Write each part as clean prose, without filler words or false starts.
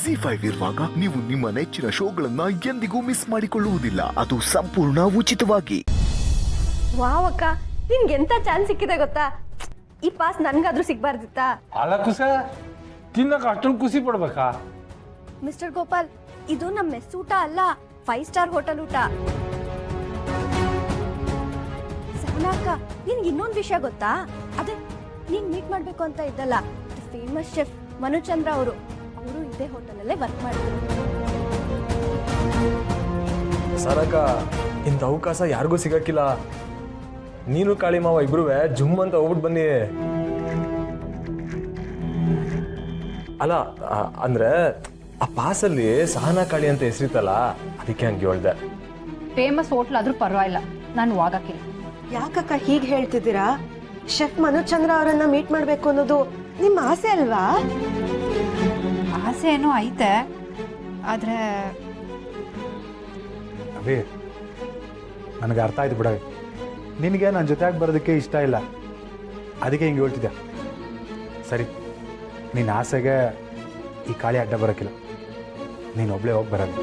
ಜಿ5 ಇರುವಾಗ ನೀವು ನಿಮ್ಮ ನೆಚ್ಚಿನ ಶೋಗಳನ್ನ ಎಂದಿಗೂ ಮಿಸ್ ಮಾಡಿಕೊಳ್ಳುವುದಿಲ್ಲ. ಅದು ಸಂಪೂರ್ಣ ಉಚಿತವಾಗಿ. ವಾವ್ ಅಕ್ಕ, ನಿನ್ಗೆ ಎಂತ ಚಾನ್ಸ್ ಸಿಕ್ಕಿದೆ ಗೊತ್ತಾ? ಈ ಪಾಸ್ ನನ್ಗಾದ್ರೂ ಸಿಗ್ಬಾರ್ದಿತ್ತಾ? ಅಲ್ಲ ಕುಸ, ತಿನ್ನಕ ಅಷ್ಟೊಂದು ಖುಷಿ ಪಡ್ಬೇಕಾ? ಮಿಸ್ಟರ್ ಗೋಪಾಲ್, ಇದು ನಮ್ಮ ಮೆಸ್ ಊಟ ಅಲ್ಲ, 5 ಸ್ಟಾರ್ ಹೋಟೆಲ್ ಊಟ. ಸಹನಾ ಅಕ್ಕ, ನಿನ್ಗೆ ಇನ್ನೊಂದು ವಿಷಯ ಗೊತ್ತಾ? ಅದೇ ನೀನ್ ಮೀಟ್ ಮಾಡ್ಬೇಕು ಅಂತ ಇದ್ದಲ್ಲ, ಫೇಮಸ್ ಶೆಫ್ ಮನುಚಂದ್ರ ಅವರು ಇದೇ ಹೋಟೆಲ್ ಅಲ್ಲೇ ವರ್ಕ್ ಮಾಡಿದ್ರು. ಸರಕ ಇಂಥ ಅವಕಾಶ ಯಾರಿಗೂ ಸಿಗಕ್ಕಿಲ್ಲ. ನೀನು ಕಾಳಿ ಮಾವ ಇಬ್ರು ಜುಮ್ ಅಂತ ಹೋಗ್ಬಿಟ್ಟು ಬನ್ನಿ. ಅಲ್ಲ ಅಂದ್ರೆ ಆ ಪಾಸಲ್ಲಿ ಸಹನಾ ಕಾಳಿ ಅಂತ ಹೆಸರಿತ್ತಲ್ಲ, ಅದಕ್ಕೆ ಹಂಗೆ ಹೇಳ್ದೆ. ಫೇಮಸ್ ಹೋಟ್ಲ್ ಆದ್ರೂ ಪರವಾಗಿಲ್ಲ, ನಾನು ಹೋಗಕ್ಕಿಲ್ಲ. ಯಾಕಕ್ಕ ಹೀಗೆ ಹೇಳ್ತಿದ್ದೀರಾ? ಶೆಫ್ ಮನುಚಂದ್ರ ಅವರನ್ನ ಮೀಟ್ ಮಾಡ್ಬೇಕು ಅನ್ನೋದು ನಿಮ್ಮ ಆಸೆ ಅಲ್ವಾ? ಆಸೆ ಏನೋ ಐತೆ, ಆದ್ರೆ ಅಭಿ, ನನಗೆ ಅರ್ಥ ಆಯ್ತು ಬಿಡ. ನಿನಗೆ ನನ್ನ ಜೊತೆಯಾಗಿ ಬರೋದಕ್ಕೆ ಇಷ್ಟ ಇಲ್ಲ, ಅದಕ್ಕೆ ಹಿಂಗೆ ಹೇಳ್ತಿದ್ದೆ. ಸರಿ, ನಿನ್ನ ಆಸೆಗೆ ಈ ಕಾಳಿ ಅಡ್ಡ ಬರೋಕ್ಕಿಲ್ಲ. ನೀನು ಒಬ್ಳೇ ಹೋಗಿ ಬರೋದು.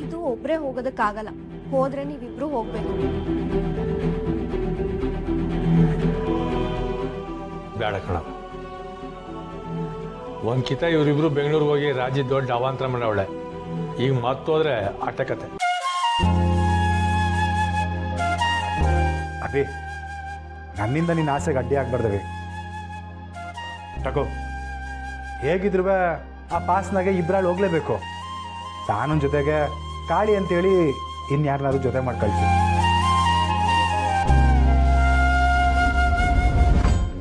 ಇದು ಒಬ್ರೇ ಹೋಗೋದಕ್ಕಾಗಲ್ಲ, ಹೋದ್ರೆ ನೀವಿಬ್ರು ಹೋಗ್ಬೇಕು. ಬೇಡ ಕಣ, ಒಂದ್ಕಿತ ಇವರಿಬ್ರು ಬೆಂಗಳೂರಿಗೆ ಹೋಗಿ ರಾಜ್ಯ ದೊಡ್ಡ ಅವಾಂತರ ಮಾಡವಳೆ. ಈಗ ಮತ್ತೋದ್ರೆ ಆಟಕತೆ. ಅಭಿ, ನನ್ನಿಂದ ನಿನ್ನ ಆಸೆಗೆ ಅಡ್ಡಿ ಆಗ್ಬಾರ್ದವಿ. ತಗೋ, ಹೇಗಿದ್ರು ಆ ಪಾಸ್ನಾಗೆ ಇಬ್ಬರಾಳು ಹೋಗ್ಲೇಬೇಕು. ಸಾನನ್ ಜೊತೆಗೆ ಕಾಳಿ ಅಂತೇಳಿ ಇನ್ಯಾರನ್ನಾದ್ರೂ ಜೊತೆ ಮಾಡಿ ಕಳಿಸಿ.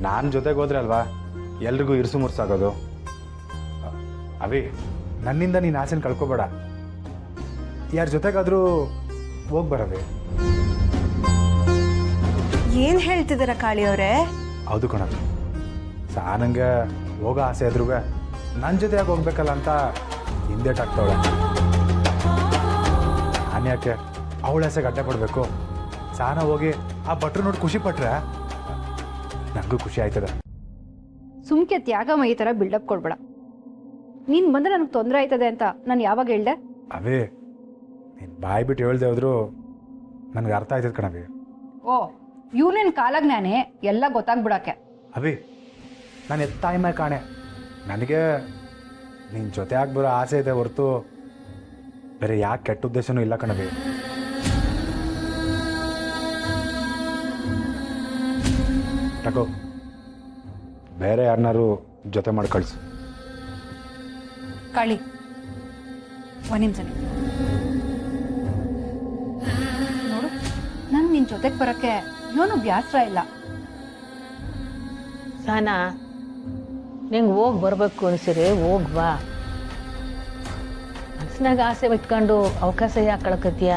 ನಾನು ಜೊತೆಗೆ ಹೋದ್ರೆ ಅಲ್ವಾ ಎಲ್ರಿಗೂ ಇರ್ಸು ಮುರ್ಸಾಗೋದು. ಅಭಿ, ನನ್ನಿಂದ ನೀನು ಆಸೆನ ಕಳ್ಕೊಬೇಡ. ಯಾರ ಜೊತೆಗಾದ್ರೂ ಹೋಗಿ ಬರವಿ. ಏನ್ ಹೇಳ್ತಿದ್ದೀರ ಕಾಳಿ ಅವರೇ? ಹೌದು ಕಣ, ಸಾನಂಗೆ ಹೋಗೋ ಆಸೆ ಇದ್ರೂ ನನ್ನ ಜೊತೆಯಾಗಿ ಹೋಗ್ಬೇಕಲ್ಲ ಅಂತ ಹಿಂದೇಟಾಗ್ತಾವಳೆ. ನಾನು ಯಾಕೆ ಅವಳ ಆಸೆಗೆ ಅಡ್ಡ ಪಡಬೇಕು? ಸಾನ ಹೋಗಿ ಆ ಭಟ್ರು ನೋಡಿ ಖುಷಿ ಪಟ್ರೆ ನನಗೂ ಖುಷಿ ಆಯ್ತದೆ. ಸುಮ್ಕೆ ತ್ಯಾಗಮ್ಮ ಈ ಥರ ಬಿಲ್ಡಪ್ ಕೊಡ್ಬೇಡ. ನೀನು ಬಂದ್ರೆ ನನಗೆ ತೊಂದರೆ ಆಯ್ತದೆ ಅಂತ ನಾನು ಯಾವಾಗ ಹೇಳ್ದೆ? ಅವೇ ನೀನು ಬಾಯಿ ಬಿಟ್ಟು ಹೇಳ್ದೆ ಹೋದ್ರು ನನಗೆ ಅರ್ಥ ಆಯ್ತದ ಕಣವಿ. ಓ, ಇವನೇನು ಕಾಲಜ್ಞಾನೇ, ಎಲ್ಲ ಗೊತ್ತಾಗ್ಬಿಡಕ್ಕೆ. ಅಭಿ, ನಾನು ಎತ್ತಾಯಿ ಮೇ ಕಾಣೆ. ನನಗೆ ನಿನ್ನ ಜೊತೆ ಬರೋ ಆಸೆ ಇದೆ ಹೊರತು ಬೇರೆ ಯಾಕೆ ಕೆಟ್ಟ ಉದ್ದೇಶನೂ ಇಲ್ಲ ಕಣವಿ. ತಗೋ, ಬೇರೆ ಯಾರನ್ನಾರು ಜೊತೆ ಮಾಡಿ ಕಳಿಸು. ಕಾಳಿ, ಒಂದು ನಿಮಿಷ ನೋಡು, ನಾನು ನಿನ್ನ ಜೊತೆಗೆ ಬರೋಕ್ಕೆ ಏನೂ ಬ್ಯಾಸರ ಇಲ್ಲ. ಸಹನಾ, ನಿಂಗೆ ಹೋಗಿ ಬರಬೇಕು ಅನ್ಸಿರಿ ಹೋಗ್ಬಾ. ಮನಸ್ಸಿನಾಗ ಆಸೆ ಇಟ್ಕೊಂಡು ಅವಕಾಶ ಯಾಕೆ ಕಳ್ಕತ್ತೀಯ?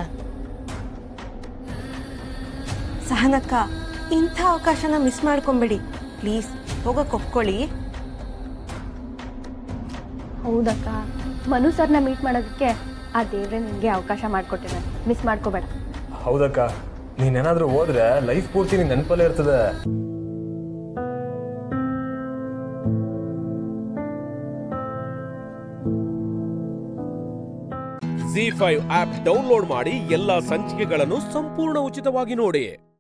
ಸಹನಕ್ಕ, ಇಂಥ ಅವಕಾಶನ ಮಿಸ್ ಮಾಡ್ಕೊಂಬೇಡಿ ಪ್ಲೀಸ್. ಹೋಗಕ್ಕೆ ಒಪ್ಕೊಳ್ಳಿ. ಹೌದಕ್ಕ, ಮನು ಸರ್ನ ಮೀಟ್ ಮಾಡೋದಕ್ಕೆ ಆ ದೇವ್ರೆ ನಿನ್ಗೆ ಅವಕಾಶ ಮಾಡಿಕೊಟ್ಟಿದ್ದಾರೆ, ಮಿಸ್ ಮಾಡ್ಕೋಬೇಡ. ಹೌದಕ್ಕ, ನೀನೇನಾದ್ರೂ ಹೋದ್ರೆ ಲೈಫ್ ಪೂರ್ತಿ ನೀನ್ ನೆನಪಲ್ಲೇ ಇರ್ತದೆ. ಜಿ5 ಆಪ್ ಡೌನ್ಲೋಡ್ ಮಾಡಿ ಎಲ್ಲಾ ಸಂಚಿಕೆಗಳನ್ನು ಸಂಪೂರ್ಣ ಉಚಿತವಾಗಿ ನೋಡಿ.